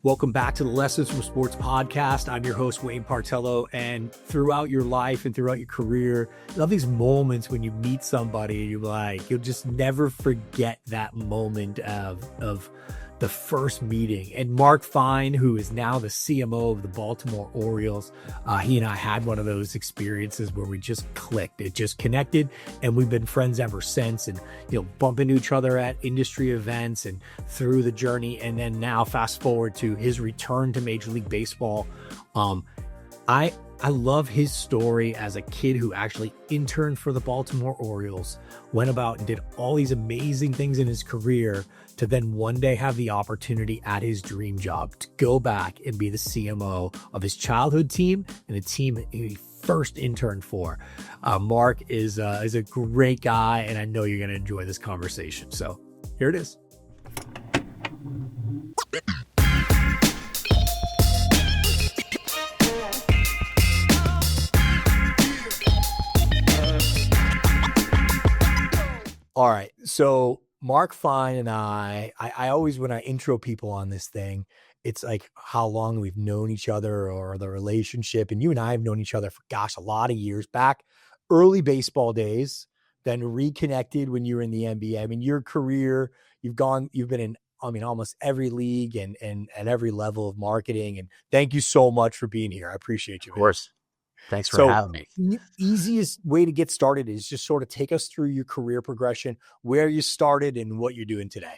Welcome back to the Lessons from Sports podcast. I'm your host, Wayne Partello. And throughout your life and throughout your career, you have these moments when you meet somebody, you'll just never forget that moment of the first meeting. And Mark Fine, who is now the CMO of the Baltimore Orioles, he and I had one of those experiences where we just clicked. It just connected, and we've been friends ever since. And bump into each other at industry events and through the journey. And then now, fast forward to his return to Major League Baseball. I love his story as a kid who actually interned for the Baltimore Orioles, went about and did all these amazing things in his career to then one day have the opportunity at his dream job to go back and be the CMO of his childhood team and the team he first interned for. Mark is a great guy, and I know you're going to enjoy this conversation. So here it is. All right. So Mark Fine and I always, when I intro people on this thing, it's like how long we've known each other or the relationship. And you and I have known each other for, a lot of years back, early baseball days, then reconnected when you were in the NBA. I mean, your career, you've been in, almost every league and at every level of marketing. And thank you so much for being here. I appreciate you. Of course. Thanks for having me. Easiest way to get started is just sort of take us through your career progression, where you started and what you're doing today.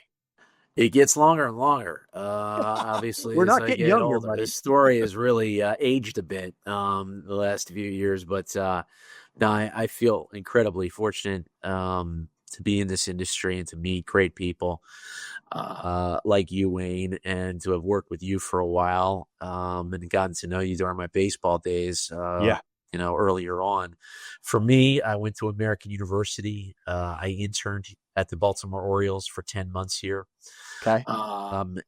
It gets longer and longer. Obviously, we're not getting younger, older, the story has really aged a bit the last few years, but I feel incredibly fortunate to be in this industry and to meet great people like you, Wayne, and to have worked with you for a while and gotten to know you during my baseball days. Earlier on. For me, I went to American University. I interned at the Baltimore Orioles for 10 months here. Okay.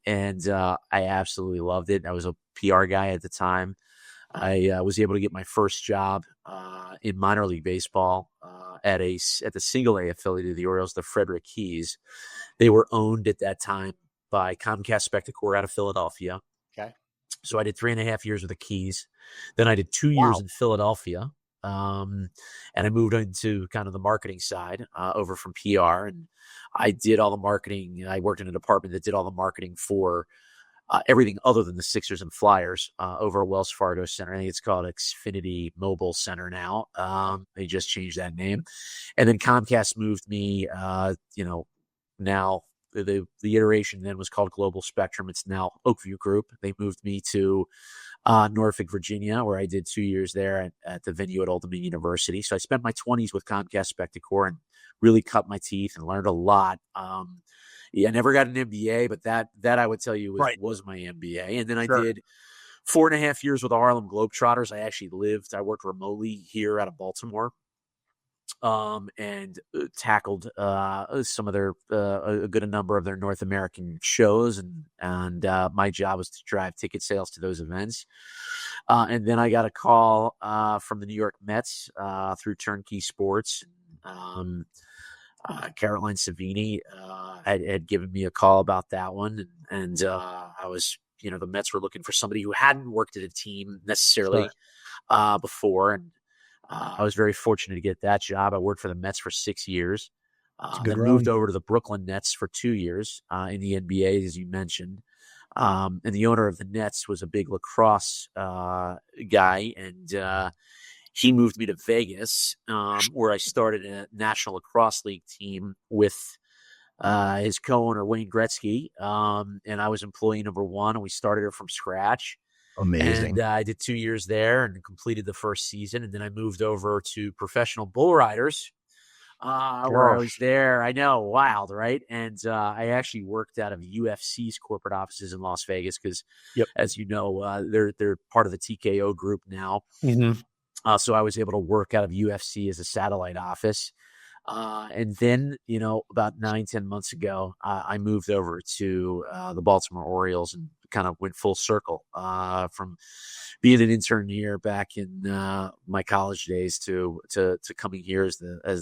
And I absolutely loved it. I was a PR guy at the time. I was able to get my first job in minor league baseball at the single A affiliate of the Orioles, the Frederick Keys. They were owned at that time by Comcast Spectacor out of Philadelphia. Okay. So I did 3.5 years with the Keys. Then I did 2 years in Philadelphia. And I moved into kind of the marketing side over from PR. And I did all the marketing. I worked in a department that did all the marketing for everything other than the Sixers and Flyers over at Wells Fargo Center. I think it's called Xfinity Mobile Center now. They just changed that name. And then Comcast moved me, now the iteration then was called Global Spectrum. It's now Oakview Group. They moved me to Norfolk, Virginia, where I did 2 years there at the venue at Old Dominion University. So I spent my 20s with Comcast Spectacor and really cut my teeth and learned a lot. I never got an MBA, but that I would tell you was my MBA. And then I did 4.5 years with the Harlem Globetrotters. I worked remotely here out of Baltimore. And tackled some of their a good number of their North American shows, and my job was to drive ticket sales to those events. And then I got a call from the New York Mets through Turnkey Sports. Caroline Savini had given me a call about that one, and I was, the Mets were looking for somebody who hadn't worked at a team necessarily before, and I was very fortunate to get that job. I worked for the Mets for 6 years. Then moved over to the Brooklyn Nets for 2 years in the NBA, as you mentioned. And the owner of the Nets was a big lacrosse guy, and he moved me to Vegas, where I started a National Lacrosse League team with his co-owner, Wayne Gretzky. And I was employee number 1, and we started it from scratch. Amazing. And I did 2 years there and completed the first season. And then I moved over to Professional Bull Riders, where I was there. I know, wild, right? And I actually worked out of UFC's corporate offices in Las Vegas because, as you know, they're part of the TKO group now. Mm-hmm. So I was able to work out of UFC as a satellite office. And then, about 9-10 months ago, I moved over to the Baltimore Orioles and kind of went full circle from being an intern here back in my college days to coming here as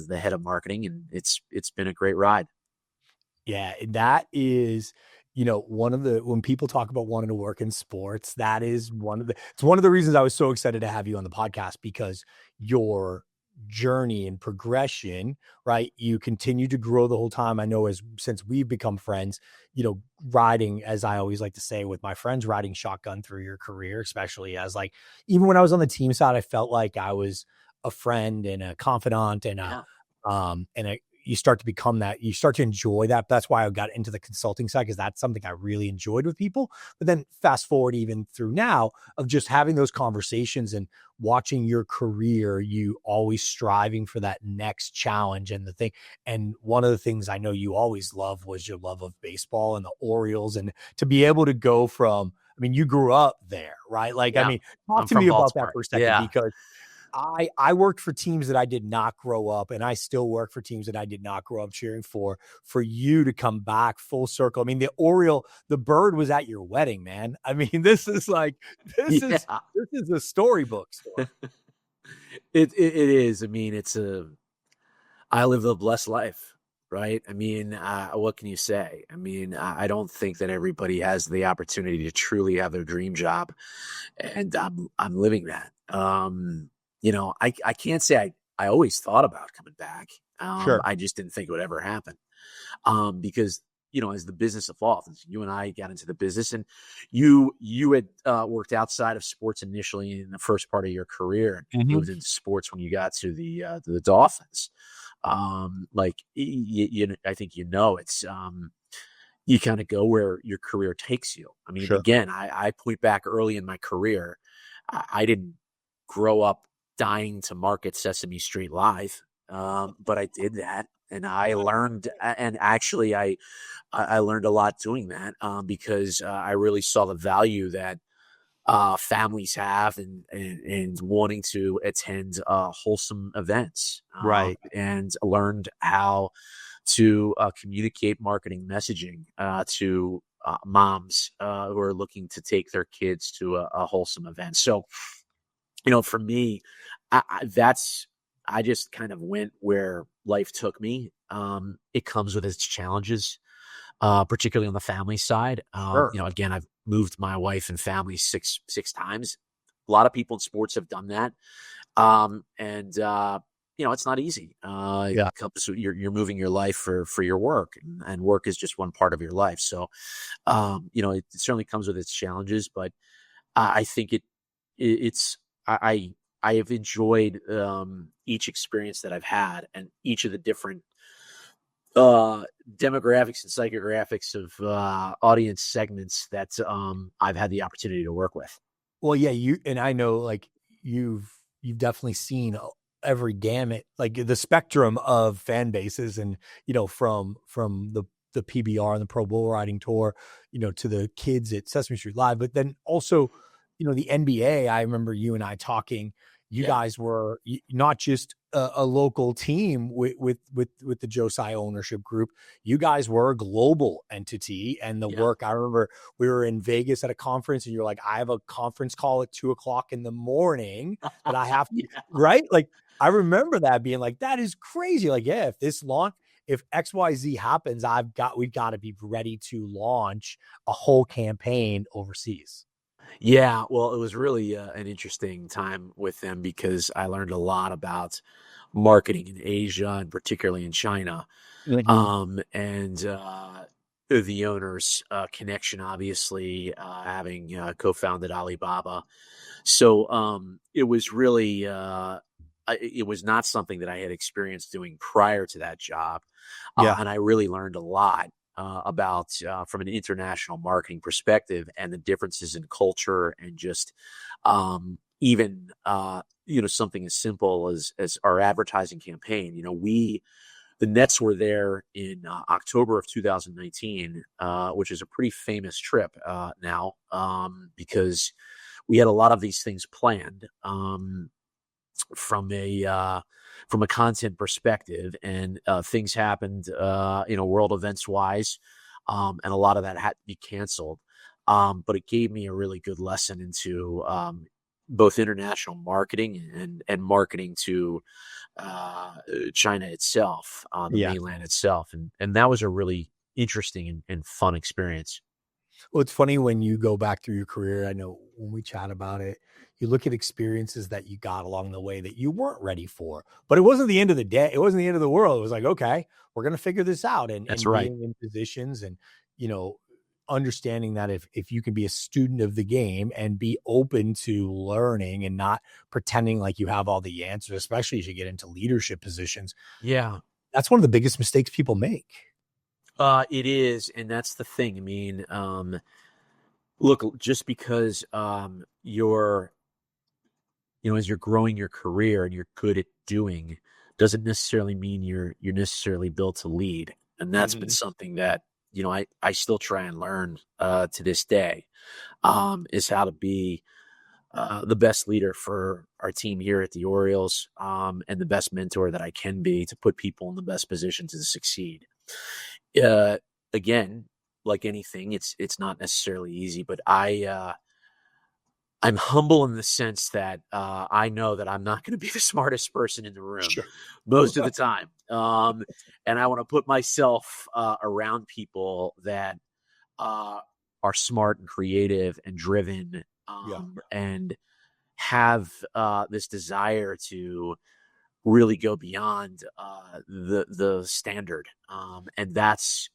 the head of marketing. And it's been a great ride. Yeah, that is when people talk about wanting to work in sports, that is it's one of the reasons I was so excited to have you on the podcast, because your journey and progression, right? You continue to grow the whole time. I know since we've become friends, riding, as I always like to say with my friends, riding shotgun through your career, especially as like, even when I was on the team side, I felt like I was a friend and a confidant and you start to become that, you start to enjoy that. That's why I got into the consulting side, because that's something I really enjoyed with people. But then fast forward even through now of just having those conversations and watching your career, you always striving for that next challenge and the thing. And one of the things I know you always loved was your love of baseball and the Orioles, and to be able to go from, I mean, you grew up there, right? Like, Yeah. Talk I'm to from me about that Baltimore. for a second, Yeah. because I worked for teams that I did not grow up, and I still work for teams that I did not grow up cheering for you to come back full circle. I mean, the bird was at your wedding, man. I mean, this is a storybook story. It is. I mean, I lived a blessed life, right? I mean, what can you say? I mean, I don't think that everybody has the opportunity to truly have their dream job, and I'm living that. I can't say I always thought about coming back. Sure. I just didn't think it would ever happen. Because, as the business evolved, you and I got into the business, and you had worked outside of sports initially in the first part of your career, and moved into sports when you got to the Dolphins. I think, it's, you kind of go where your career takes you. I mean, again, I point back early in my career, I didn't grow up dying to market Sesame Street Live. But I did that, and I learned, and actually I learned a lot doing that, because I really saw the value that families have and wanting to attend wholesome events, Right. and learned how to communicate marketing messaging to moms who are looking to take their kids to a wholesome event. So, for me, I just kind of went where life took me. It comes with its challenges, particularly on the family side. Again, I've moved my wife and family six times. A lot of people in sports have done that. It's not easy. It comes, you're moving your life for your work, and work is just one part of your life. So, it certainly comes with its challenges, but I think I have enjoyed each experience that I've had, and each of the different demographics and psychographics of audience segments that I've had the opportunity to work with. Well, yeah, and I know, like, you've definitely seen every gamut, like the spectrum of fan bases, and from the PBR and the Pro Bull Riding Tour, to the kids at Sesame Street Live, but then also, the NBA. I remember you and I talking. You guys were not just a local team with the Josiah ownership group. You guys were a global entity, and the work. I remember we were in Vegas at a conference, and you're like, I have a conference call at 2:00 in the morning that I have to, right? Like, I remember that being like, that is crazy. Like, if XYZ happens, we've got to be ready to launch a whole campaign overseas. Yeah, well, it was really an interesting time with them, because I learned a lot about marketing in Asia, and particularly in China. And the owner's connection, obviously, having co-founded Alibaba. So it was really, it was not something that I had experienced doing prior to that job. And I really learned a lot about from an international marketing perspective, and the differences in culture, and just even something as simple as our advertising campaign. The Nets were there in October of 2019, which is a pretty famous trip now, because we had a lot of these things planned from a content perspective, and things happened, world events wise, and a lot of that had to be canceled. But it gave me a really good lesson into both international marketing and marketing to China itself, the mainland itself, and that was a really interesting and fun experience. Well, it's funny when you go back through your career. I know when we chat about it, you look at experiences that you got along the way that you weren't ready for, but it wasn't the end of the day. It wasn't the end of the world. It was like, okay, we're going to figure this out, That's and right. being in positions and, you know, understanding that if you can be a student of the game and be open to learning and not pretending like you have all the answers, especially as you get into leadership positions, Yeah. that's one of the biggest mistakes people make. It is, and that's the thing. I mean, look, just because you're, as you're growing your career and you're good at doing, doesn't necessarily mean you're necessarily built to lead. And that's been Mhm. something that, I still try and learn to this day, is how to be the best leader for our team here at the Orioles, and the best mentor that I can be to put people in the best position to succeed. Uh, Again, like anything, it's not necessarily easy, but I'm humble in the sense that I know that I'm not going to be the smartest person in the room Sure. most of the time, and I want to put myself around people that uh, are smart and creative and driven, Yeah. and have this desire to really go beyond the standard, and that's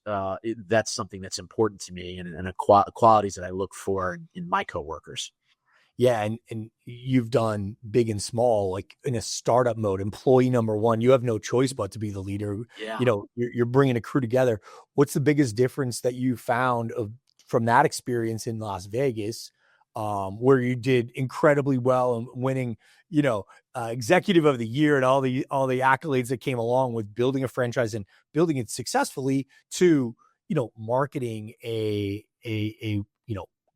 something that's important to me, and qualities that I look for in my coworkers. Yeah, and you've done big and small, like in a startup mode, employee number one, you have no choice but to be the leader. Yeah. You know, you're bringing a crew together. What's the biggest difference that you found from that experience in Las Vegas, where you did incredibly well and winning, executive of the year and all the accolades that came along with building a franchise and building it successfully to, marketing a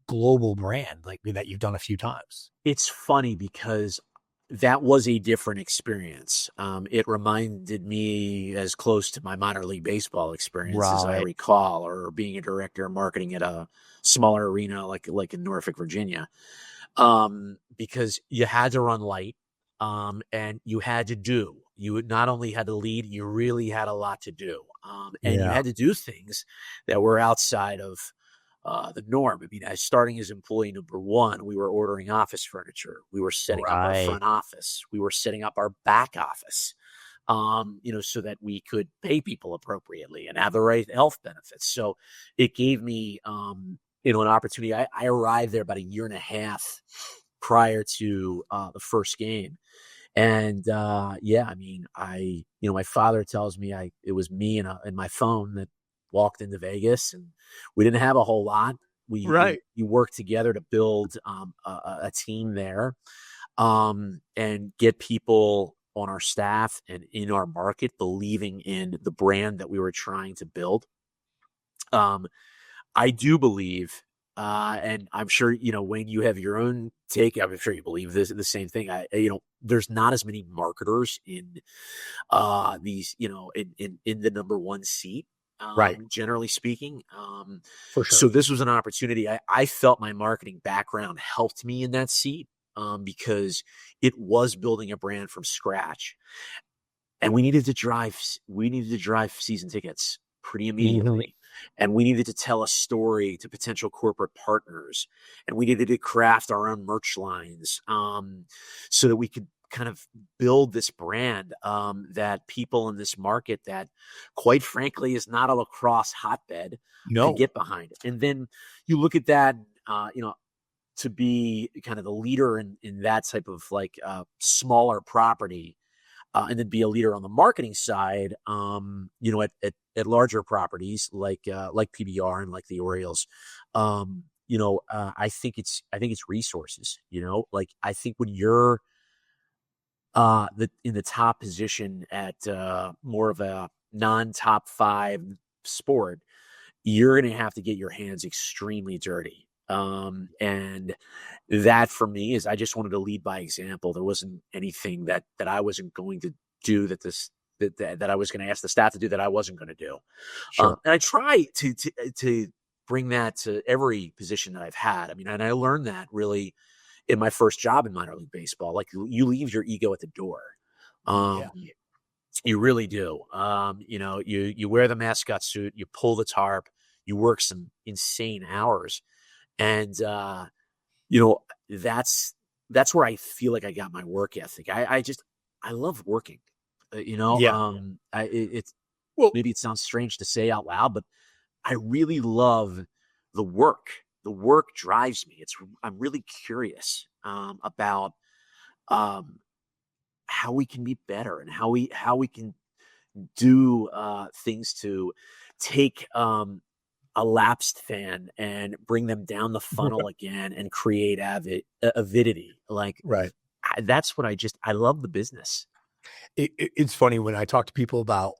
global brand like that you've done a few times. It's funny because that was a different experience. It reminded me as close to my minor league baseball experience as I Right. recall, or being a director of marketing at a smaller arena like in Norfolk, Virginia. Because you had to run light, and you had to do. You not only had to lead, you really had a lot to do, and you Yeah. had to do things that were outside of the norm. I mean, as starting as employee number one, we were ordering office furniture. We were setting up our Right. front office. We were setting up our back office, so that we could pay people appropriately and have the right health benefits. So it gave me, an opportunity. I arrived there about a year and a half prior to the first game. And yeah, I mean, my father tells me it was me and my phone that walked into Vegas, and we didn't have a whole lot. We Right. we worked together to build a team there, and get people on our staff and in our market believing in the brand that we were trying to build. Um, I do believe, and I'm sure, Wayne, you have your own take. I'm sure you believe the same thing. There's not as many marketers in these, in the number one seat, Right. generally speaking. For So sure. this was an opportunity. I felt my marketing background helped me in that seat, because it was building a brand from scratch, and we needed to drive season tickets pretty Mhm. immediately, and we needed to tell a story to potential corporate partners, and we needed to craft our own merch lines, so that we could kind of build this brand, that people in this market that, quite frankly, is not a lacrosse hotbed, could No. get behind. And then you look at that, to be kind of the leader in that type of like smaller property, and then be a leader on the marketing side, at larger properties like PBR and like the Orioles. I think it's resources. Like, I think when you're in the top position at more of a non-top five sport, you're going to have to get your hands extremely dirty. And that for me is, I just wanted to lead by example. There wasn't anything that I wasn't going to do, that I was going to ask the staff to do, that I wasn't going to do. Sure. And I try to bring that to every position that I've had. I mean, and I learned that really in my first job in minor league baseball. Like, you leave your ego at the door. Yeah. Um, You really do. You wear the mascot suit, you pull the tarp, you work some insane hours, and you know that's where I feel like I got my work ethic. I love working. Yeah. It's Well, maybe it sounds strange to say out loud, but I really love the work. The work drives me. I'm really curious about um, how we can be better and how we can do things to take a lapsed fan and bring them down the funnel again and create avidity. Like right. that's what I love the business. It's funny when I talk to people about,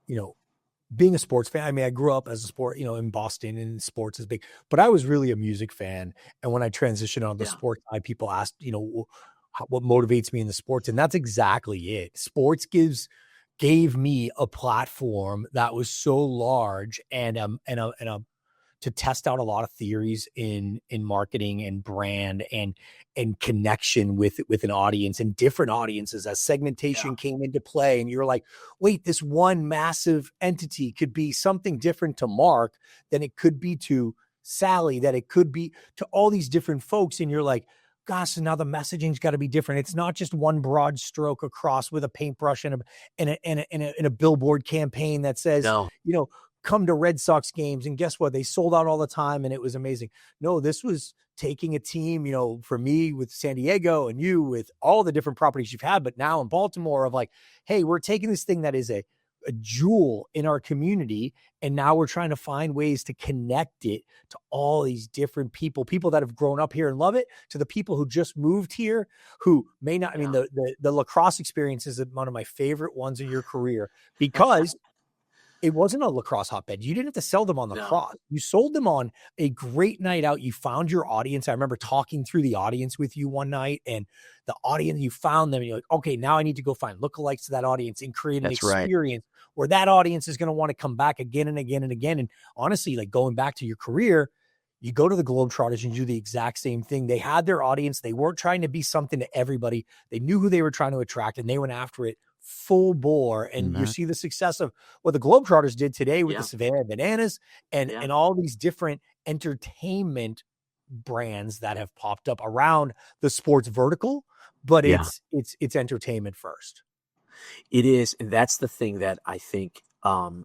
you know, being a sports fan. I mean, I grew up as a sport, in Boston, and sports is big, but I was really a music fan. And when I transitioned on the Yeah, sports side, people asked, what motivates me in the sports. And that's exactly it. Sports gave me a platform that was so large and to test out a lot of theories in marketing and brand and connection with an audience and different audiences as yeah, segmentation came into play. And you're like, wait, this one massive entity could be something different to Mark than it could be to Sally, that it could be to all these different folks. And you're like, gosh, so now the messaging's got to be different. It's not just one broad stroke across with a paintbrush and a billboard campaign that says, no, come to Red Sox games. And guess what? They sold out all the time and it was amazing. No, this was taking a team, for me with San Diego and you with all the different properties you've had, but now in Baltimore of like, hey, we're taking this thing that is a jewel in our community. And now we're trying to find ways to connect it to all these different people that have grown up here and love it, to the people who just moved here, who may not, I mean, yeah. the lacrosse experience is one of my favorite ones in your career because it wasn't a lacrosse hotbed. You didn't have to sell them on No, lacrosse. You sold them on a great night out. You found your audience. I remember talking through the audience with you one night, and the audience, you found them and you're like, okay, now I need to go find lookalikes to that audience and create an that's right. experience where that audience is going to want to come back again and again and again. And honestly, like going back to your career, you go to the Globetrotters and do the exact same thing. They had their audience. They weren't trying to be something to everybody. They knew who they were trying to attract and they went after it full bore. And you Mhm. see the success of what the Globetrotters did today with the Yeah, Savannah Bananas yeah, and all these different entertainment brands that have popped up around the sports vertical, but yeah. it's entertainment first. It is, and that's the thing that I think.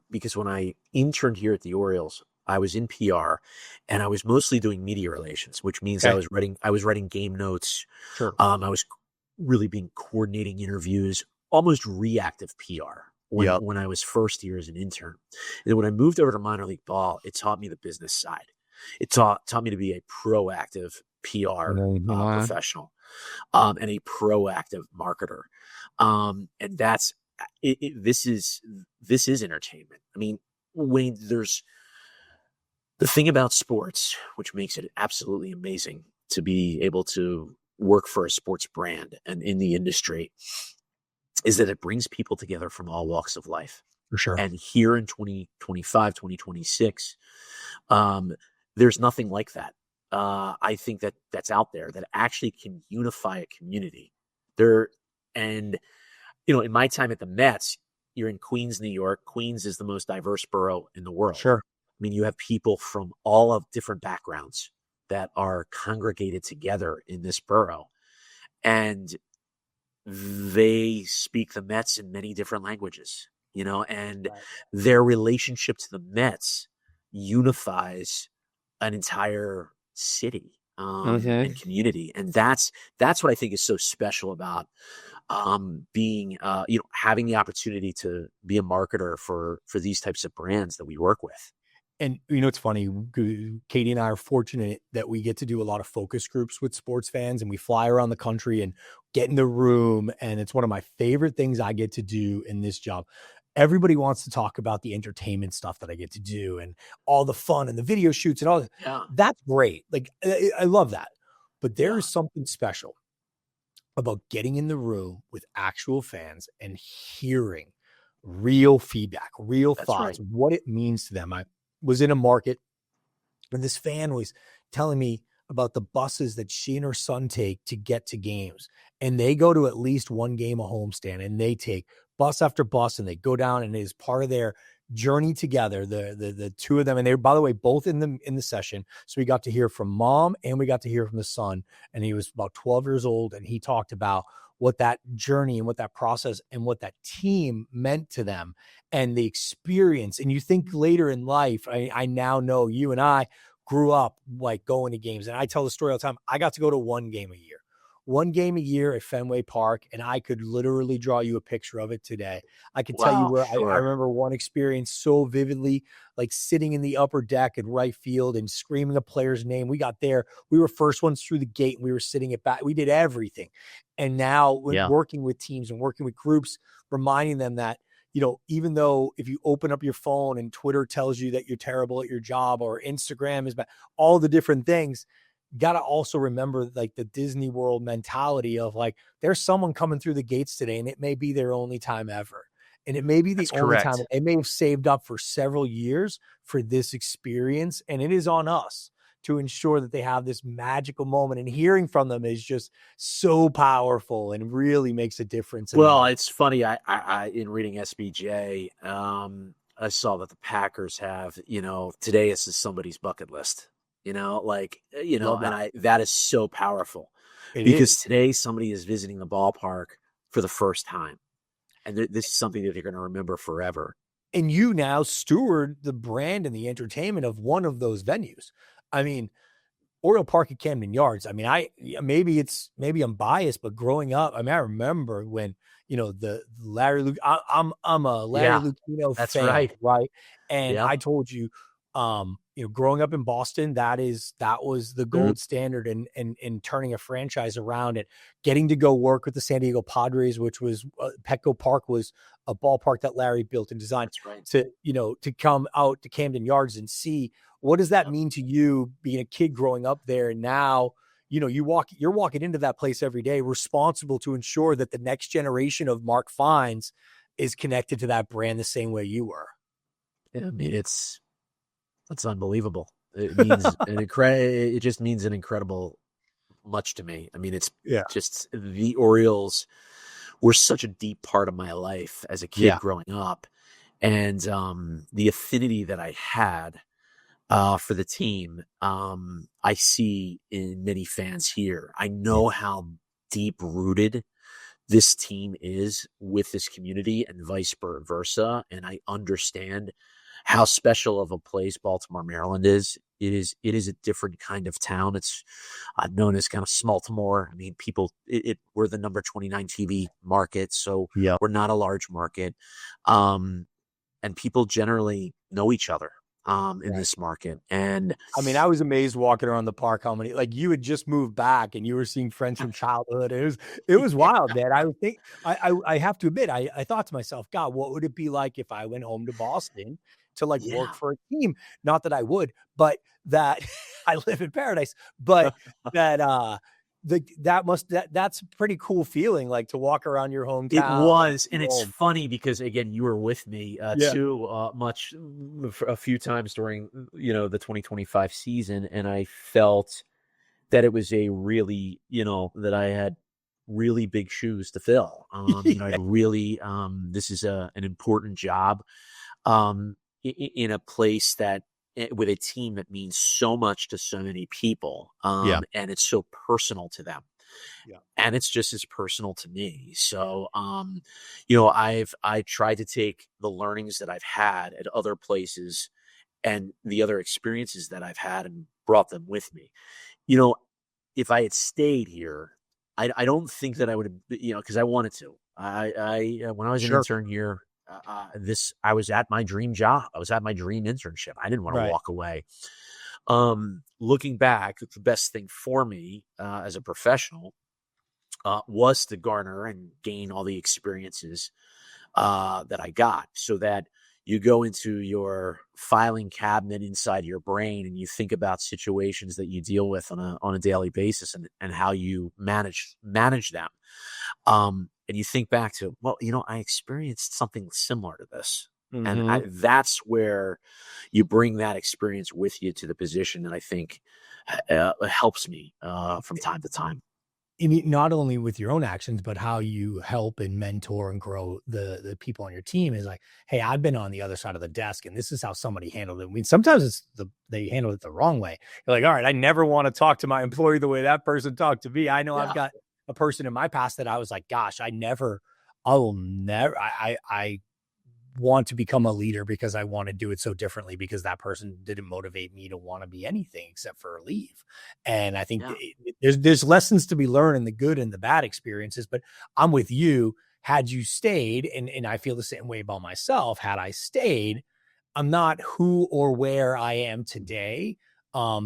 Because when I interned here at the Orioles, I was in PR, and I was mostly doing media relations, which means Okay. I was writing game notes. Sure. I was really being coordinating interviews, almost reactive PR Yep. when I was first year as an intern. And when I moved over to minor league ball, it taught me the business side. It taught me to be a proactive PR Mhm. professional, and a proactive marketer. And that's this is entertainment. I mean, Wayne, there's the thing about sports, which makes it absolutely amazing to be able to work for a sports brand and in the industry, is that it brings people together from all walks of life. For sure. And here in 2025, 2026, there's nothing like that. I think that's out there that actually can unify a community. There, and in my time at the Mets, you're in Queens, New York. Queens is the most diverse borough in the world. Sure. I mean, you have people from all of different backgrounds that are congregated together in this borough, and they speak the Mets in many different languages, and Right. their relationship to the Mets unifies an entire city Mhm. and community. And that's what I think is so special about being having the opportunity to be a marketer for these types of brands that we work with. And it's funny, Katie and I are fortunate that we get to do a lot of focus groups with sports fans and we fly around the country and get in the room. And it's one of my favorite things I get to do in this job. Everybody wants to talk about the entertainment stuff that I get to do and all the fun and the video shoots and all that. Yeah, That's great. Like, I love that. But there yeah, is something special about getting in the room with actual fans and hearing real feedback, real that's thoughts, right. what it means to them. I was in a market and this fan was telling me about the buses that she and her son take to get to games. And they go to at least one game a homestand and they take bus after bus, and they go down, and it is part of their journey together. The two of them, and they're, by the way, both in the session. So we got to hear from mom and we got to hear from the son, and he was about 12 years old, and he talked about what that journey and what that process and what that team meant to them and the experience. And you think later in life, I now know you and I grew up like going to games, and I tell the story all the time. I got to go to one game a year at Fenway Park, and I could literally draw you a picture of it today. I could tell you where I remember one experience so vividly, like sitting in the upper deck in right field and screaming a player's name. We got there. We were first ones through the gate, and we were sitting at bat. We did everything. And now when working with teams and working with groups, reminding them that, even though if you open up your phone and Twitter tells you that you're terrible at your job or Instagram is bad, all the different things, got to also remember like the Disney World mentality of like, there's someone coming through the gates today, and it may be their only time ever. And it may be the only time. They may have saved up for several years for this experience. And it is on us to ensure that they have this magical moment, and hearing from them is just so powerful and really makes a difference. Well, it's funny. I in reading SBJ, I saw that the Packers have, today this is somebody's bucket list. That is so powerful because today somebody is visiting the ballpark for the first time. And this is something that they're going to remember forever. And you now steward the brand and the entertainment of one of those venues. I mean, Oriole Park at Camden Yards. I mean, maybe I'm biased, but growing up, I remember when, the Larry Luke, I'm a Larry Lucchino fan, right? And I told you, growing up in Boston, that was the gold standard in turning a franchise around, and getting to go work with the San Diego Padres, which was Petco Park was a ballpark that Larry built and designed. To come out to Camden Yards and see what does that mean to you being a kid growing up there. And now, you're walking into that place every day, responsible to ensure that the next generation of Mark Fines is connected to that brand the same way you were. I mean, that's unbelievable. It means it just means an incredible much to me. I mean, it's just the Orioles were such a deep part of my life as a kid growing up. And the affinity that I had for the team, I see in many fans here. I know how deep rooted this team is with this community and vice versa. And I understand how special of a place Baltimore, Maryland is. It is a different kind of town. It's known as kind of Smaltimore. I mean, we're the number 29 TV market, so we're not a large market. And people generally know each other in this market. And I mean, I was amazed walking around the park how many, like, you had just moved back and you were seeing friends from childhood. It was wild, man. I would think I have to admit, I thought to myself, God, what would it be like if I went home to Boston to work for a team? Not that I would, but that I live in paradise, but that that's a pretty cool feeling, like to walk around your hometown. It was, and it's funny because again, you were with me too, a few times during the 2025 season, and I felt that it was a really that I had really big shoes to fill. I really this is an important job in a place that with a team that means so much to so many people. And it's so personal to them. And it's just as personal to me. So, I tried to take the learnings that I've had at other places and the other experiences that I've had and brought them with me. If I had stayed here, I don't think that I would have, because I wanted to. When I was an intern here, I was at my dream job. I was at my dream internship. I didn't want to walk away. Looking back, the best thing for me as a professional was to garner and gain all the experiences that I got, so that you go into your filing cabinet inside your brain and you think about situations that you deal with on a daily basis and how you manage them. And you think back to, I experienced something similar to this. And that's where you bring that experience with you to the position that I think helps me from time to time. not only with your own actions, but how you help and mentor and grow the people on your team is like, hey, I've been on the other side of the desk and this is how somebody handled it. I mean, sometimes they handle it the wrong way. You're like, all right, I never want to talk to my employee the way that person talked to me. I know I've Yeah. got a person in my past that I was like, gosh, I want to become a leader because I want to do it so differently because that person didn't motivate me to want to be anything except for leave. And I think Yeah. there's lessons to be learned in the good and the bad experiences, but I'm with you. Had you stayed, and I feel the same way about myself, had I stayed, I'm not who or where I am today.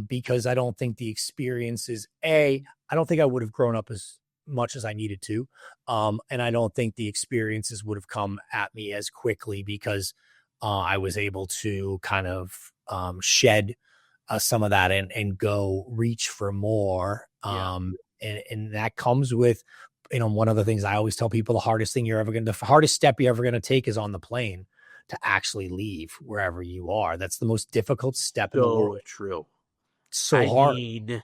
Because I don't think the experience is I don't think I would have grown up as much as I needed to. And I don't think the experiences would have come at me as quickly because I was able to kind of shed some of that and go reach for more. Yeah. And that comes with, one of the things I always tell people, the hardest step you're ever going to take is on the plane to actually leave wherever you are. That's the most difficult step in the So world. true. So I hard. mean,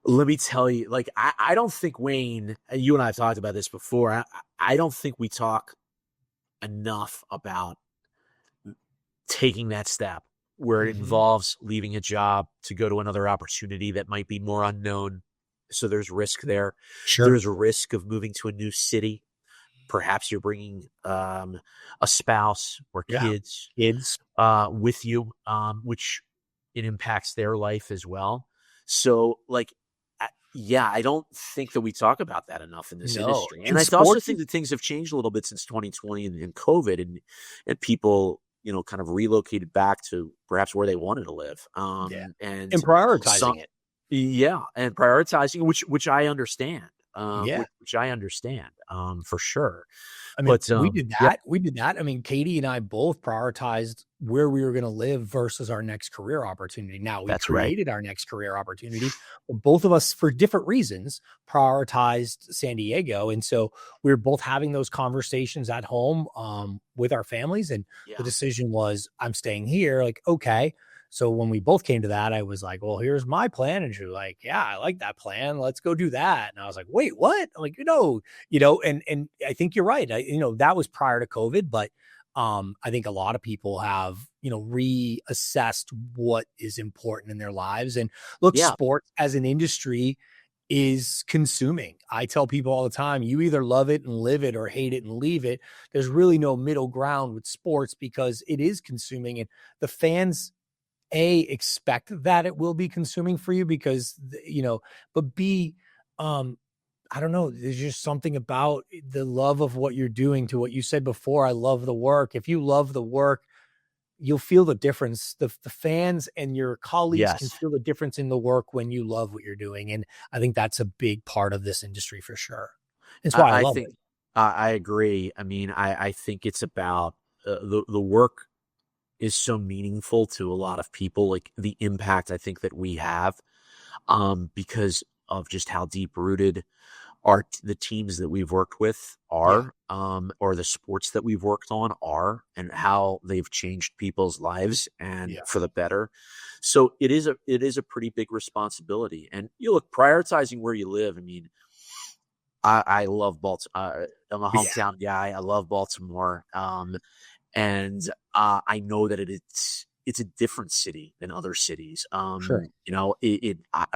let me tell you, like, I don't think, Wayne, you and I have talked about this before. I don't think we talk enough about taking that step where it Mhm. involves leaving a job to go to another opportunity that might be more unknown. So there's risk there. Sure. There's a risk of moving to a new city. Perhaps you're bringing a spouse or Yeah. kids Kids. with you, which it impacts their life as well. So, like, yeah, I don't think that we talk about that enough in this No. industry. And In I also sports, think that things have changed a little bit since 2020 and COVID, and people, kind of relocated back to perhaps where they wanted to live. yeah. And And some, prioritizing it. yeah, and prioritizing, which I understand, Yeah. which I understand, for sure. I mean, But we did yeah, that. We did that. I mean, Katie and I both prioritized where we were going to live versus our next career opportunity. Now we that's right. created our next career opportunity, but both of us, for different reasons, prioritized San Diego. And so we were both having those conversations at home with our families. And the Yeah, decision was, I'm staying here. Like, okay. So when we both came to that, I was like, well, here's my plan. And you're like, yeah, I like that plan. Let's go do that. And I was like, wait, what? I'm like, and I think you're right. That was prior to COVID, but I think a lot of people have, reassessed what is important in their lives. And look, yeah, sports as an industry is consuming. I tell people all the time, you either love it and live it or hate it and leave it. There's really no middle ground with sports because it is consuming, and the fans expect that it will be consuming for you because, but B, um, I don't know. There's just something about the love of what you're doing to what you said before. I love the work. If you love the work, you'll feel the difference. The fans and your colleagues can yes. feel the difference in the work when you love what you're doing. And I think that's a big part of this industry for sure. It's why I I love think it. I agree. I mean, I think it's about the work is so meaningful to a lot of people. Like the impact I think that we have, because of just how deep rooted the teams that we've worked with Yeah. are, or the sports that we've worked on are, and how they've changed people's lives and Yeah. for the better. So it is a pretty big responsibility. And you look, prioritizing where you live. I mean, I love Baltimore. I'm a Yeah. hometown guy. I love Baltimore. And I know that it's a different city than other cities. Sure.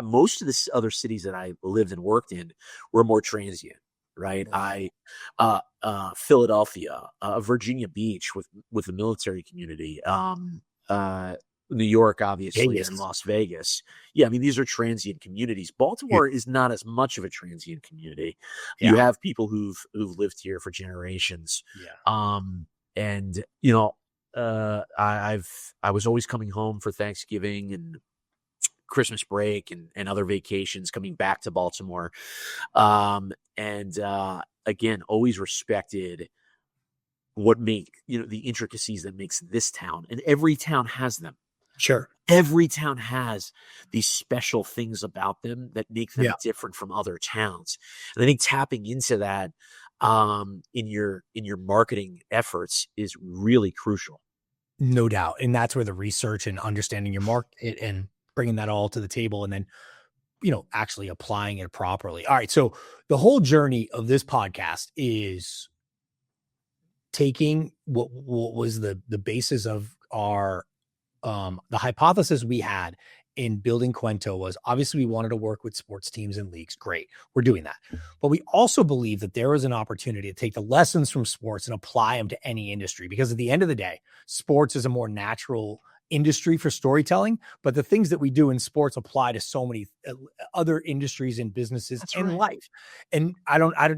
Most of the other cities that I lived and worked in were more transient, right? Philadelphia, Virginia Beach with the military community, uh, New York, obviously, and Vegas. Las Vegas. Yeah, I mean, these are transient communities. Yeah. Baltimore is not as much of a transient community. You Yeah. have people who've lived here for generations. Yeah. And I was always coming home for Thanksgiving and Christmas break and other vacations, coming back to Baltimore. And again, always respected what make, the intricacies that makes this town, and every town has them. Sure. Every town has these special things about them that make Yeah. them different from other towns. And I think tapping into that, in your marketing efforts is really crucial. No doubt. And that's where the research and understanding your market and bringing that all to the table and then actually applying it properly. All right. So the whole journey of this podcast is taking what was the basis of our the hypothesis we had in building Quento was obviously we wanted to work with sports teams and leagues. Great. We're doing that. But we also believe that there is an opportunity to take the lessons from sports and apply them to any industry, because at the end of the day, sports is a more natural industry for storytelling, but the things that we do in sports apply to so many other industries and businesses and life. And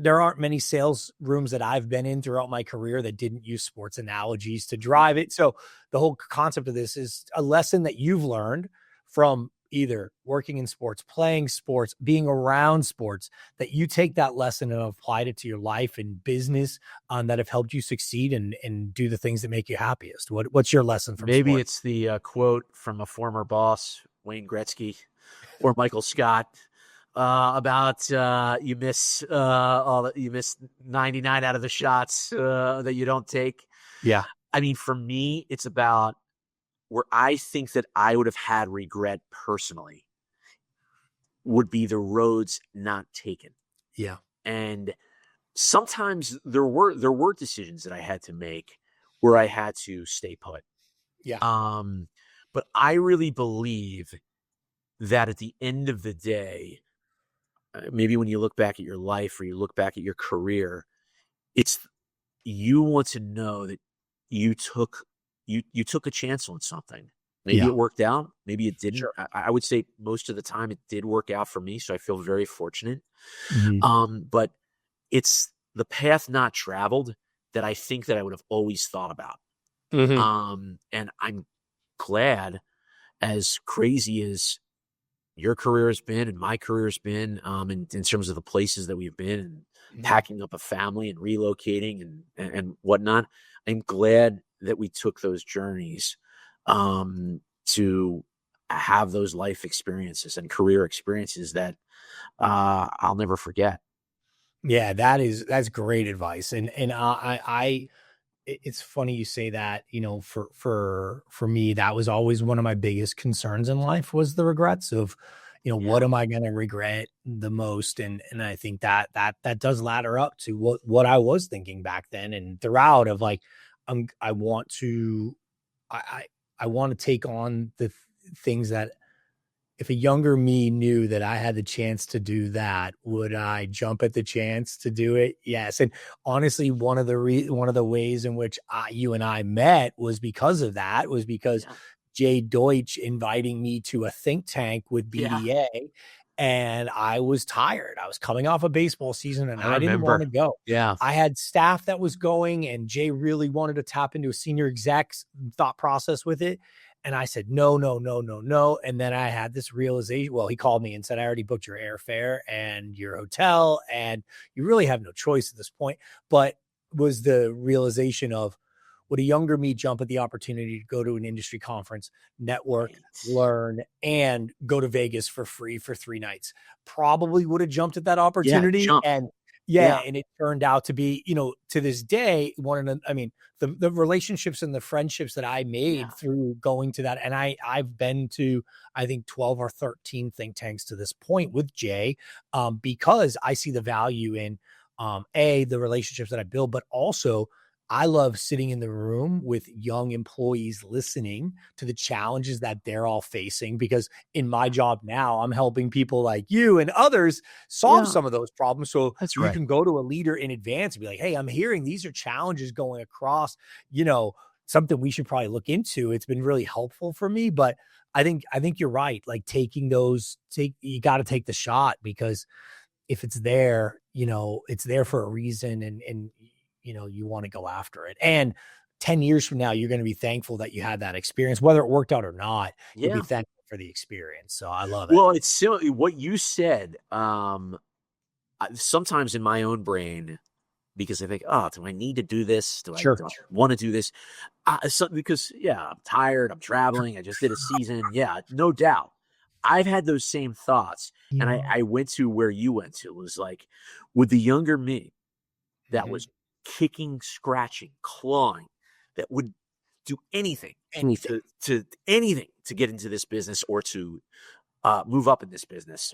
there aren't many sales rooms that I've been in throughout my career that didn't use sports analogies to drive it. So the whole concept of this is a lesson that you've learned from either working in sports, playing sports, being around sports, that you take that lesson and applied it to your life and business that have helped you succeed and do the things that make you happiest. What's your lesson from Maybe sports? it's the quote from a former boss, Wayne Gretzky or Michael Scott, about you miss 99 out of the shots that you don't take. Yeah. I mean, for me, it's about where I think that I would have had regret personally would be the roads not taken. Yeah. And sometimes there were decisions that I had to make where I had to stay put. Yeah. But I really believe that at the end of the day, maybe when you look back at your life or you look back at your career, you want to know that you took a chance on something. Maybe it worked out. Maybe it didn't. Sure. I would say most of the time it did work out for me. So I feel very fortunate. Mm-hmm. But it's the path not traveled that I think that I would have always thought about. Mm-hmm. And I'm glad, as crazy as your career has been and my career has been, in terms of the places that we've been and packing up a family and relocating and whatnot, I'm glad that we took those journeys to have those life experiences and career experiences that I'll never forget. Yeah, that's great advice. And it's funny you say that, for me, that was always one of my biggest concerns in life was the regrets of, what am I going to regret the most? And I think that does ladder up to what I was thinking back then and throughout of like, I want to take on the things that if a younger me knew that I had the chance to do that, would I jump at the chance to do it? Yes. And honestly, one of the ways in which you and I met was because of that, was because Jay Deutsch inviting me to a think tank with BDA. And I was tired. I was coming off a baseball season and I didn't want to go. Yeah. I had staff that was going and Jay really wanted to tap into a senior exec's thought process with it. And I said, no. And then I had this realization. Well, he called me and said, I already booked your airfare and your hotel, and you really have no choice at this point. But was the realization of, would a younger me jump at the opportunity to go to an industry conference, network, learn, and go to Vegas for free for 3 nights? Probably would have jumped at that opportunity. And it turned out to be, to this day, the relationships and the friendships that I made through going to that. And I've been to, I think 12 or 13 think tanks to this point with Jay, because I see the value in, the relationships that I build, but also I love sitting in the room with young employees listening to the challenges that they're all facing, because in my job now, I'm helping people like you and others solve some of those problems. So you can go to a leader in advance and be like, hey, I'm hearing these are challenges going across, something we should probably look into. It's been really helpful for me, but I think you're right. Like you got to take the shot, because if it's there, it's there for a reason, and you want to go after it. And 10 years from now, you're going to be thankful that you had that experience, whether it worked out or not. You'll be thankful for the experience. So I love it. Well, it's similar what you said. Sometimes in my own brain, because I think, do I need to do this? Do I want to do this? Because I'm tired. I'm traveling. I just did a season. Yeah, no doubt. I've had those same thoughts. And I went to where you went to. It was like, with the younger me that was kicking, scratching, clawing, that would do anything to get into this business or to move up in this business,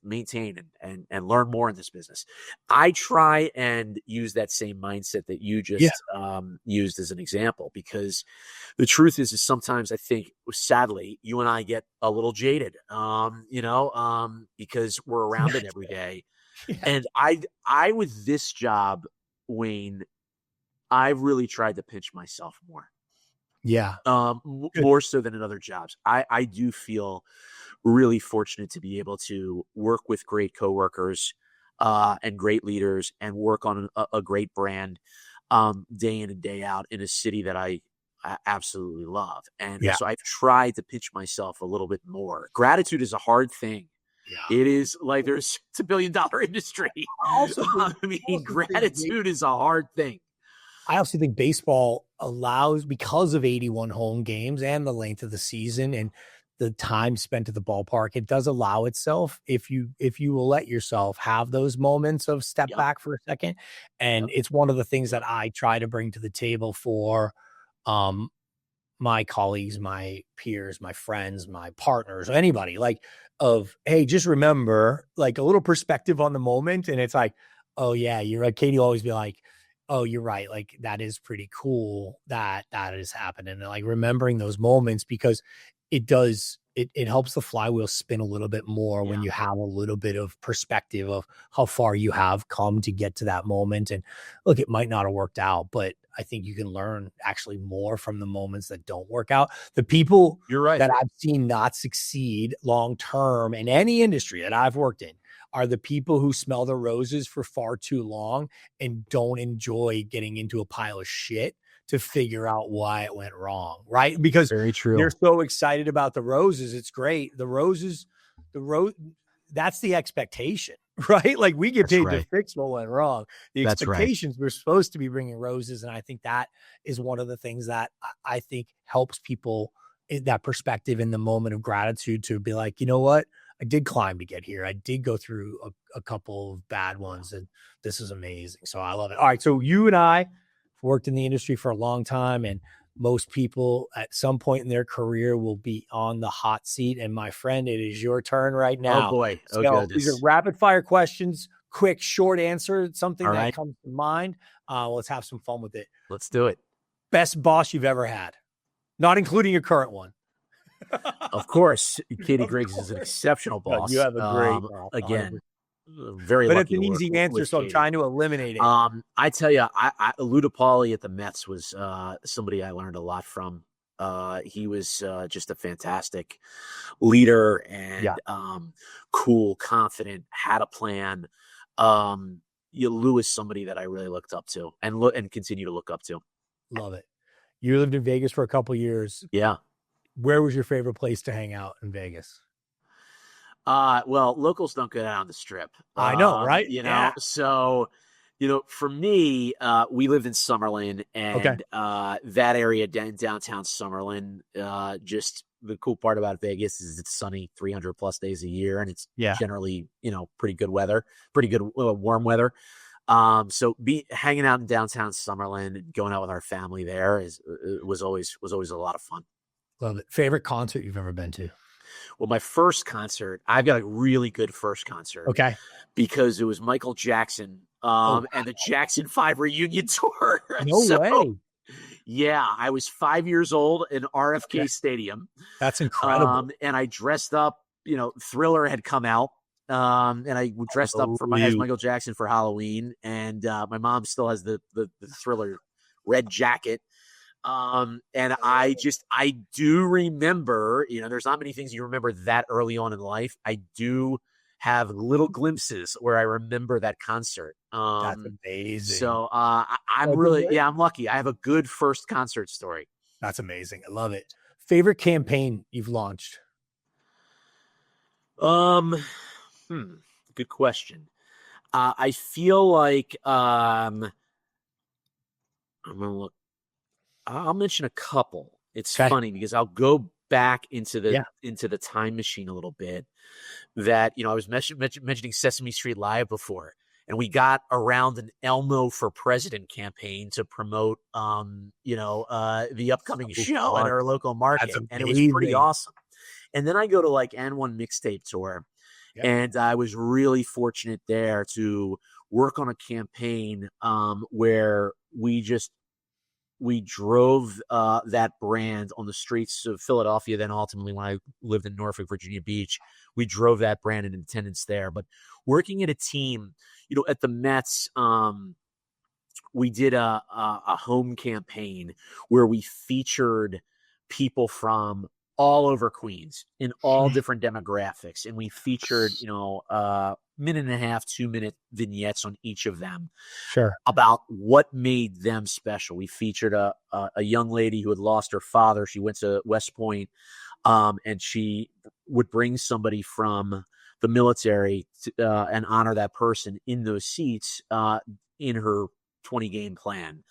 maintain and learn more in this business. I try and use that same mindset that you just used as an example, because the truth is sometimes I think, sadly, you and I get a little jaded, because we're around it every day. Yeah. And I with this job, Wayne, I've really tried to pinch myself more. Yeah. More so than in other jobs. I do feel really fortunate to be able to work with great coworkers and great leaders and work on a great brand day in and day out in a city that I absolutely love. And so I've tried to pitch myself a little bit more. Gratitude is a hard thing. Yeah. It is like it's $1 billion industry. Gratitude is a hard thing. I also think baseball allows, because of 81 home games and the length of the season and the time spent at the ballpark, it does allow itself, if you will let yourself have those moments of step back for a second. And it's one of the things that I try to bring to the table for my colleagues, my peers, my friends, my partners, anybody, like, of, hey, just remember, like, a little perspective on the moment. And it's like, oh yeah, you're right. Katie will always be like, oh, you're right. Like, that is pretty cool that is happening. And like remembering those moments, because it does, it helps the flywheel spin a little bit more when you have a little bit of perspective of how far you have come to get to that moment. And look, it might not have worked out, but I think you can learn actually more from the moments that don't work out. The people that I've seen not succeed long-term in any industry that I've worked in are the people who smell the roses for far too long and don't enjoy getting into a pile of shit to figure out why it went wrong, right? Because very true. They're so excited about the roses. It's great. That's the expectation, right? Like, we get paid to fix what went wrong. The expectations, we're supposed to be bringing roses. And I think that is one of the things that I think helps people, that perspective in the moment of gratitude, to be like, you know what? I did climb to get here. I did go through a couple of bad ones, and this is amazing. So I love it. All right. So you and I worked in the industry for a long time, and most people at some point in their career will be on the hot seat. And my friend, it is your turn right now. Oh boy. So these are rapid fire questions, quick, short answer, something that comes to mind. Let's have some fun with it. Let's do it. Best boss you've ever had, not including your current one. Of course, Katie Griggs is an exceptional boss. You have a great boss. Again, very but lucky. It's an easy answer, so I'm trying to eliminate it. I tell you, Lou DePauli at the Mets was somebody I learned a lot from. He was just a fantastic leader and cool, confident, had a plan. Lou is somebody that I really looked up to and continue to look up to. Love it. You lived in Vegas for a couple of years. Yeah. Where was your favorite place to hang out in Vegas? Well, locals don't go down the Strip. I know, right? So, for me, we lived in Summerlin, and that area downtown Summerlin, just the cool part about Vegas is it's sunny 300 plus days a year, and it's generally, pretty good weather, pretty good warm weather. So hanging out in downtown Summerlin and going out with our family there was always a lot of fun. Love it. Favorite concert you've ever been to? Well, my first concert, I've got a really good first concert. Okay. Because it was Michael Jackson and the Jackson 5 reunion tour. No way. Yeah, I was 5 years old in RFK Stadium. That's incredible. And I dressed up, Thriller had come out. And I dressed up as Michael Jackson for Halloween. And my mom still has the Thriller red jacket. And I do remember, there's not many things you remember that early on in life. I do have little glimpses where I remember that concert. That's amazing. So, I'm lucky. I have a good first concert story. That's amazing. I love it. Favorite campaign you've launched? Good question. I feel like, I'm going to look. I'll mention a couple. It's funny because I'll go back into the time machine a little bit. That I was mentioning Sesame Street Live before, and we got around an Elmo for President campaign to promote the upcoming show at our local market, and it was pretty awesome. And then I go to like N1 Mixtape Tour. Yep. And I was really fortunate there to work on a campaign where we drove that brand on the streets of Philadelphia. Then ultimately, when I lived in Norfolk, Virginia Beach, we drove that brand in attendance there. But working at a team, at the Mets, we did a home campaign where we featured people from all over Queens in all different demographics. And we featured, minute and a half, 2-minute vignettes on each of them. Sure. About what made them special. We featured a young lady who had lost her father. She went to West Point, and she would bring somebody from the military and honor that person in those seats in her 20-game plan.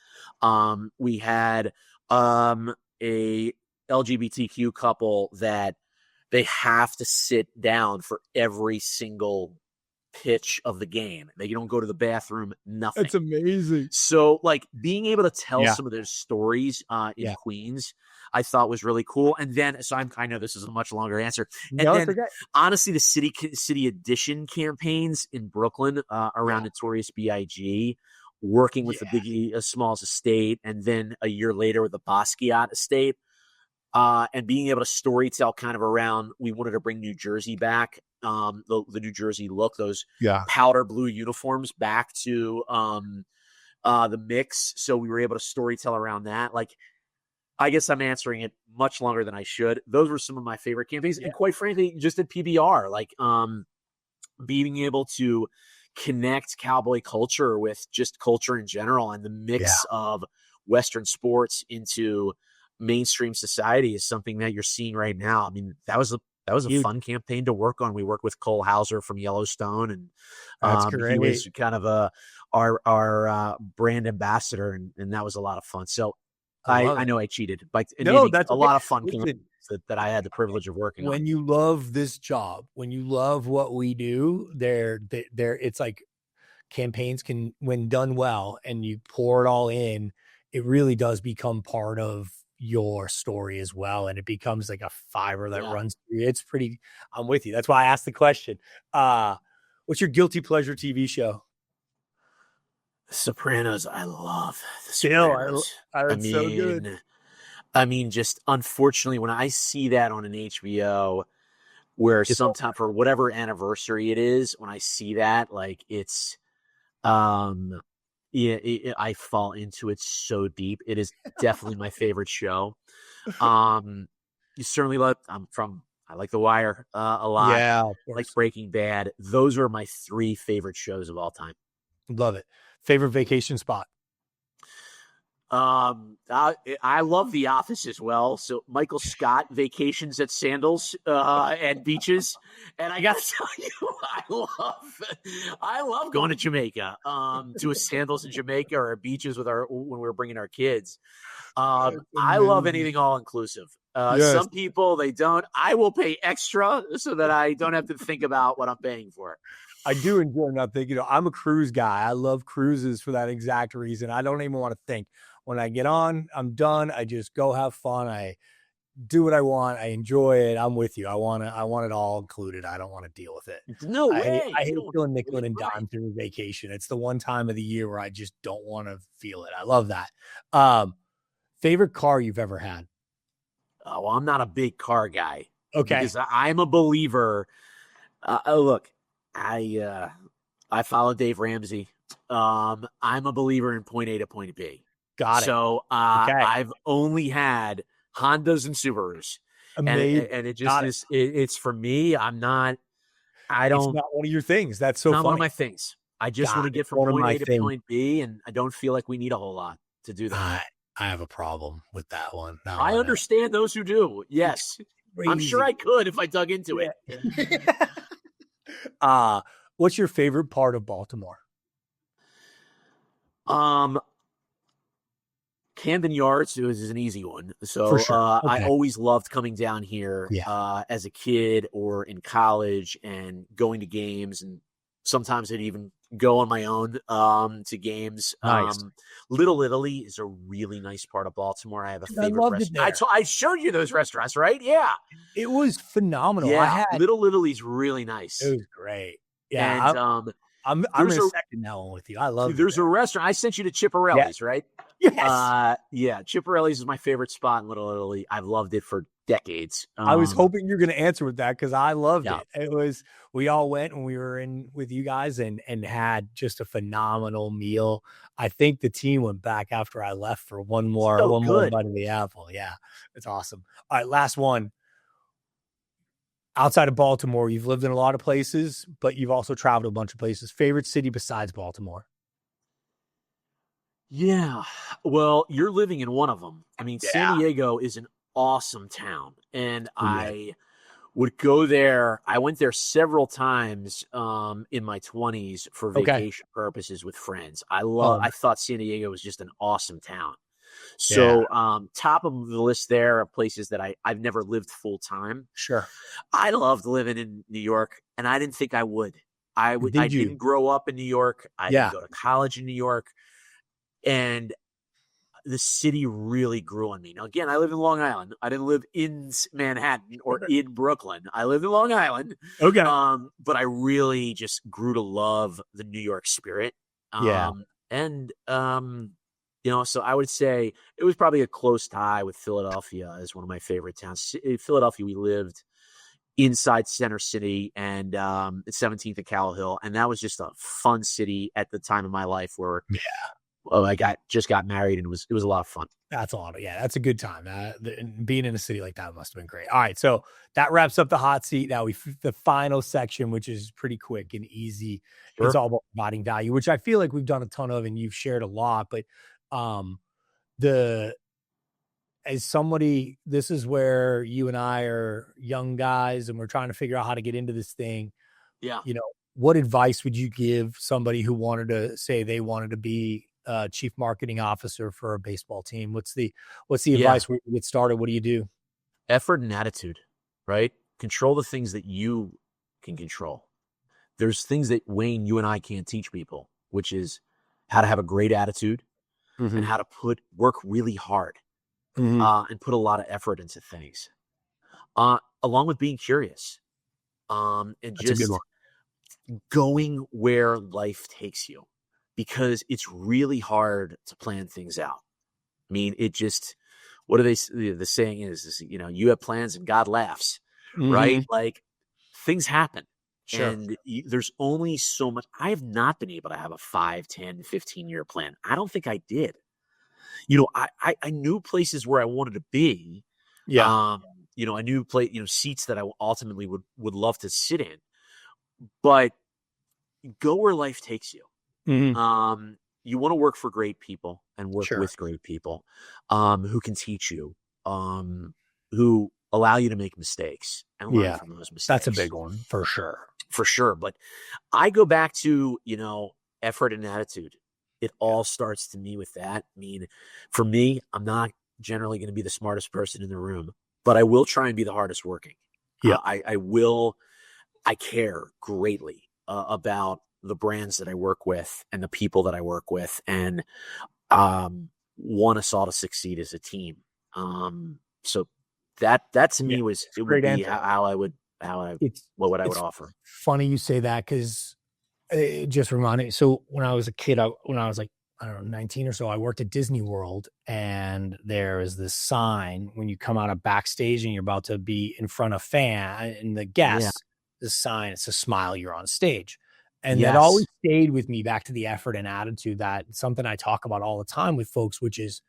We had a LGBTQ couple that they have to sit down for every single pitch of the game. They don't go to the bathroom, nothing. That's amazing. So like being able to tell some of those stories in Queens, I thought was really cool. And then, so I know this is a much longer answer. And then honestly, the city edition campaigns in Brooklyn around Notorious B.I.G., working with the Biggie Smalls estate, and then a year later with the Basquiat estate, and being able to storytell kind of around, we wanted to bring New Jersey back, the New Jersey look, those powder blue uniforms back to the mix. So we were able to storytell around that. Like, I guess I'm answering it much longer than I should. Those were some of my favorite campaigns. And quite frankly, just at PBR, like being able to connect cowboy culture with just culture in general, and the mix of Western sports into mainstream society is something that you're seeing right now. I mean, that was a fun campaign to work on. We worked with Cole Hauser from Yellowstone, and he was kind of our brand ambassador, and that was a lot of fun. So I know I cheated, but that's a lot of fun campaigns that I had the privilege of working on. When you love this job, when you love what we do, it's like campaigns can, when done well and you pour it all in, it really does become part of your story as well. And it becomes like a fiber that runs through. It's pretty, I'm with you. That's why I asked the question. What's your guilty pleasure TV show? Sopranos. I love the Sopranos. It's so good. I mean, just unfortunately, when I see that on an HBO, where sometime for whatever anniversary it is, when I see that, like it's, I fall into it so deep. It is definitely my favorite show. You certainly love. I like The Wire a lot. Yeah, like Breaking Bad. Those are my 3 favorite shows of all time. Love it. Favorite vacation spot? I love The Office as well. So Michael Scott vacations at Sandals and beaches, and I gotta tell you, I love going to Jamaica, to a Sandals in Jamaica or beaches when we were bringing our kids. I love anything all inclusive. Some people, they don't. I will pay extra so that I don't have to think about what I'm paying for. I do enjoy nothing. I'm a cruise guy. I love cruises for that exact reason. I don't even want to think. When I get on, I'm done. I just go have fun. I do what I want. I enjoy it. I'm with you. I want it all included. I don't want to deal with it. No way. I hate feeling nickel and dime through vacation. It's the one time of the year where I just don't want to feel it. I love that. Favorite car you've ever had? Well, I'm not a big car guy. Okay. Because I'm a believer. Look, I follow Dave Ramsey. I'm a believer in point A to point B. Got it. So I've only had Hondas and Subarus. Amazing. And it just is, it's for me. It's not one of your things. That's so funny. One of my things. I just want to get from point A to point B, and I don't feel like we need a whole lot to do that. I have a problem with that one. I understand those who do. Yes. I'm sure I could if I dug into it. What's your favorite part of Baltimore? Camden Yards is an easy one. So for sure. I always loved coming down here as a kid or in college and going to games. And sometimes I'd even go on my own to games. Nice. Little Italy is a really nice part of Baltimore. I have a Dude, I favorite loved it restaurant. there. I showed you those restaurants, right? Yeah. It was phenomenal. Yeah. Little Italy's really nice. It was great. And Yeah, I'm there's in a a second that one with you. I loved it there's a there. restaurant. I sent you to Yeah. Chiparelli's, right? Yes. Yeah, Chiparelli's is my favorite spot in Little Italy. I've loved it for decades. I was hoping you're going to answer with that because I loved Yeah. it. We all went when we were in with you guys and had just a phenomenal meal. I think the team went back after I left for one more bite of the apple. Yeah, it's awesome. All right, last one. Outside of Baltimore, you've lived in a lot of places, but you've also traveled a bunch of places. Favorite city besides Baltimore? Yeah. Well, you're living in one of them. I mean, Yeah. San Diego is an awesome town, and Yeah. I would go there. I went there several times in my 20s for vacation purposes with friends. I thought San Diego was just an awesome town. So top of the list there are places that I've never lived full time. Sure. I loved living in New York, and I didn't think I would. I didn't grow up in New York. I didn't go to college in New York. And the city really grew on me. Now, again, I live in Long Island. I didn't live in Manhattan or in Brooklyn. I lived in Long Island. Okay. But I really just grew to love the New York spirit. And, so I would say it was probably a close tie with Philadelphia as one of my favorite towns. In Philadelphia, we lived inside Center City and 17th and Capitol Hill. And that was just a fun city at the time of my life where I just got married, and it was a lot of fun. That's a lot. Yeah, that's a good time. Being in a city like that must have been great. All right, so that wraps up the hot seat. Now the final section, which is pretty quick and easy. Sure. It's all about providing value, which I feel like we've done a ton of, and you've shared a lot. But as somebody, this is where you and I are young guys, and we're trying to figure out how to get into this thing. Yeah, what advice would you give somebody who wanted to be chief marketing officer for a baseball team? What's the advice where you get started? What do you do? Effort and attitude, right? Control the things that you can control. There's things that, Wayne, you and I can't teach people, which is how to have a great attitude and how to work really hard and put a lot of effort into things, along with being curious and That's just a good one. Going where life takes you. Because it's really hard to plan things out. I mean, what do the saying is, you have plans and God laughs, right? Like, things happen. Sure. And there's only so much. I have not been able to have a 5, 10, 15-year plan. I don't think I did. I knew places where I wanted to be. Yeah. I knew seats that I ultimately would love to sit in. But go where life takes you. You want to work for great people and work with great people who can teach you, who allow you to make mistakes and learn from those mistakes. That's a big one for sure. For sure. But I go back to, effort and attitude. It all starts to me with that. I mean, for me, I'm not generally going to be the smartest person in the room, but I will try and be the hardest working. Yeah. I care greatly about the brands that I work with and the people that I work with, and want us all to succeed as a team. So that to me would be how I would offer. Funny you say that, because it just reminded me. So when I was a kid, when I was like, I don't know, 19 or so, I worked at Disney World, and there is this sign when you come out of backstage and you're about to be in front of fan and the guests, the sign, it's a smile, you're on stage. And that always stayed with me, back to the effort and attitude. That's something I talk about all the time with folks, which is,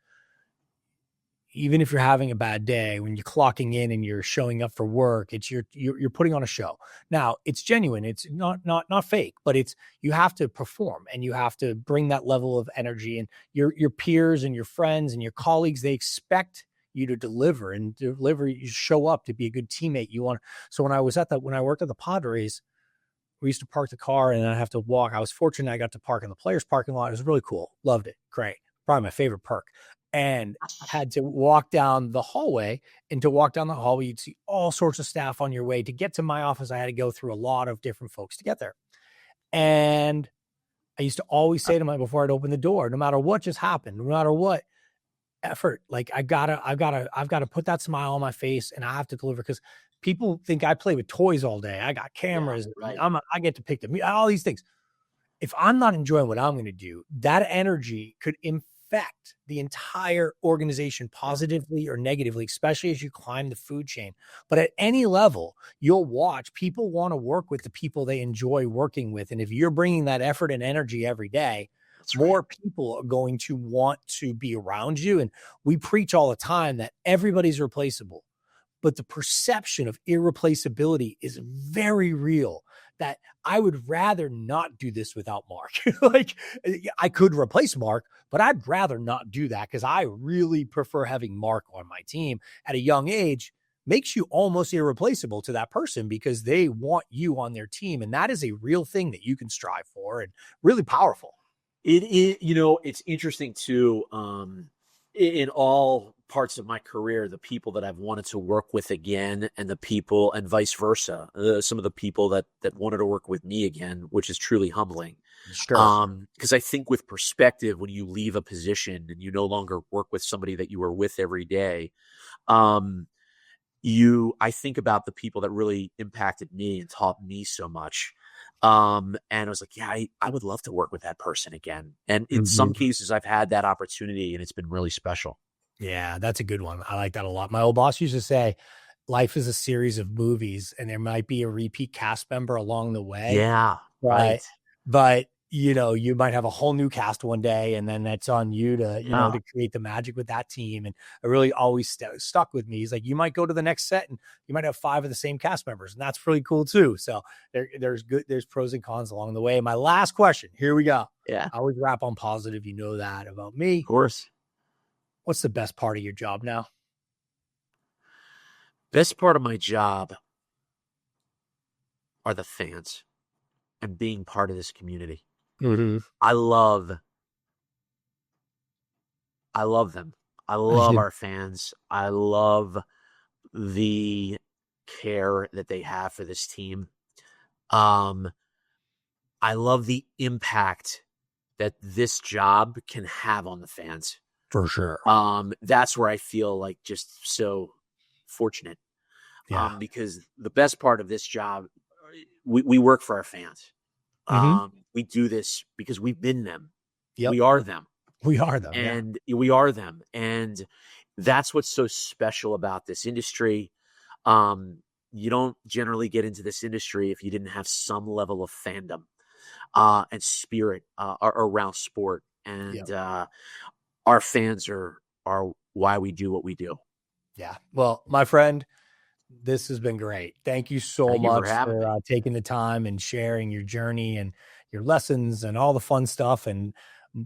even if you're having a bad day, when you're clocking in and you're showing up for work, it's you're putting on a show. Now, it's genuine. It's not fake, but you have to perform, and you have to bring that level of energy, and your peers and your friends and your colleagues, they expect you to deliver, you show up to be a good teammate. So when I worked at the Padres, we used to park the car and I'd have to walk. I was fortunate I got to park in the players' parking lot. It was really cool. Loved it. Great. Probably my favorite perk. And had to walk down the hallway. And to walk down the hallway, you'd see all sorts of staff on your way. To get to my office, I had to go through a lot of different folks to get there. And I used to always say to myself before I'd open the door, no matter what just happened, no matter what effort, like I've got to put that smile on my face and I have to deliver, because people think I play with toys all day. I got cameras. Yeah, right. I get to pick them, all these things. If I'm not enjoying what I'm going to do, that energy could infect the entire organization positively or negatively, especially as you climb the food chain. But at any level, you'll watch people want to work with the people they enjoy working with. And if you're bringing that effort and energy every day, more people are going to want to be around you. And we preach all the time that everybody's replaceable, but the perception of irreplaceability is very real. That I would rather not do this without Mark. Like, I could replace Mark, but I'd rather not do that, because I really prefer having Mark on my team at a young age. Makes you almost irreplaceable to that person because they want you on their team. And that is a real thing that you can strive for, and really powerful. It is, it's interesting too. In all parts of my career, the people that I've wanted to work with again, and the people, and vice versa, some of the people that wanted to work with me again, which is truly humbling. Sure. Because I think with perspective, when you leave a position and you no longer work with somebody that you were with every day, I think about the people that really impacted me and taught me so much. And I was like, yeah, I would love to work with that person again. And in some cases, I've had that opportunity, and it's been really special. Yeah, that's a good one. I like that a lot. My old boss used to say, life is a series of movies, and there might be a repeat cast member along the way. Yeah, right. But you might have a whole new cast one day, and then that's on you to, to create the magic with that team. And it really always stuck with me. He's like, you might go to the next set and you might have 5 of the same cast members, and that's really cool too. So there's pros and cons along the way. My last question, here we go. Yeah. I always wrap on positive. You know that about me. Of course. What's the best part of your job now? Best part of my job are the fans and being part of this community. Mm-hmm. I love them. I love our fans. I love the care that they have for this team. I love the impact that this job can have on the fans. For sure. That's where I feel like just so fortunate. Yeah. Because the best part of this job, we work for our fans. We do this because we've been them. Yep. We are them. We are them. And we are them. And that's what's so special about this industry. You don't generally get into this industry if you didn't have some level of fandom and spirit around sport. And our fans are why we do what we do. Yeah. Well, my friend, this has been great. Thank you so much for taking the time and sharing your journey and your lessons and all the fun stuff, and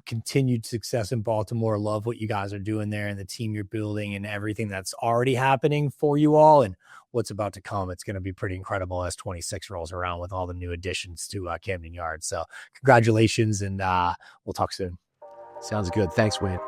continued success in Baltimore. Love what you guys are doing there and the team you're building and everything that's already happening for you all, and what's about to come. It's going to be pretty incredible as 26 rolls around with all the new additions to Camden Yards. So congratulations, and we'll talk soon. Sounds good. Thanks, Wayne.